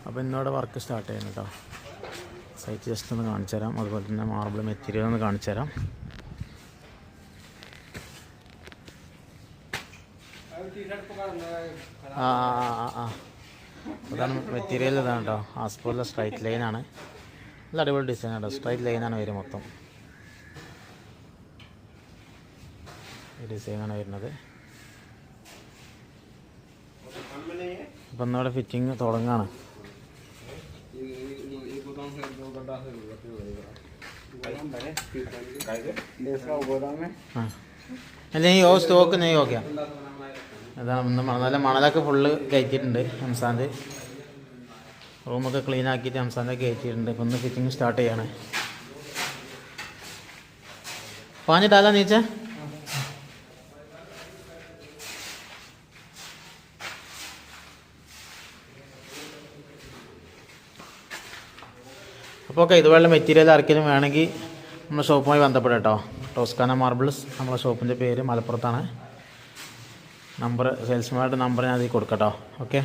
അപ്പോൾ ഇന്നോടെ work start ചെയ്യുന്നു കേട്ടോ. സൈറ്റ് ജസ്റ്റ് ഒന്ന് കാണിച്ചു തരാം. അതുപോലെ തന്നെ മാർബിൾ മെറ്റീരിയൽ ഒന്ന് കാണിച്ചു തരാം. അതാണ് മെറ്റീരിയൽ. ഇതാണ് കേട്ടോ. ആസ്പോളിലെ സ്ട്രൈറ്റ് ലൈനാണ്. നല്ല അടിപൊളി ഡിസൈൻ കേട്ടോ. സ്ട്രൈറ്റ് ലൈനാണ് വരും മൊത്തം. ഈ ഡിസൈനാണ് വരുന്നത്. അപ്പം ഇന്നിവിടെ ഫിറ്റിങ് തുടങ്ങാണ്. അല്ലെങ്കിൽ ഓ സ്റ്റോക്ക് നെയ്യ് ഓക്കെയാണ്. അതാണ് നല്ല മണലൊക്കെ ഫുള്ള് കയറ്റിയിട്ടുണ്ട്. ഹംസാൻ്റെ റൂമൊക്കെ ക്ലീൻ ആക്കിയിട്ട് ഹംസാൻ്റെ കയറ്റിയിട്ടുണ്ട്. ഇപ്പം ഒന്ന് ഫിറ്റിങ് സ്റ്റാർട്ട് ചെയ്യാണ്. പാഞ്ഞിട്ടല്ല നീച്ച അപ്പോൾ ഓക്കെ. ഇതുപോലുള്ള മെറ്റീരിയൽ ആർക്കെങ്കിലും വേണമെങ്കിൽ നമ്മുടെ ഷോപ്പുമായി ബന്ധപ്പെടാം കേട്ടോ. ടോസ്കാന മാർബിൾസ് നമ്മുടെ ഷോപ്പിൻ്റെ പേര്, മലപ്പുറത്താണ്. നമ്പർ, സെയിൽസ്മാരുടെ നമ്പർ ഞാൻ അതിൽ കൊടുക്കാം കേട്ടോ. ഓക്കെ.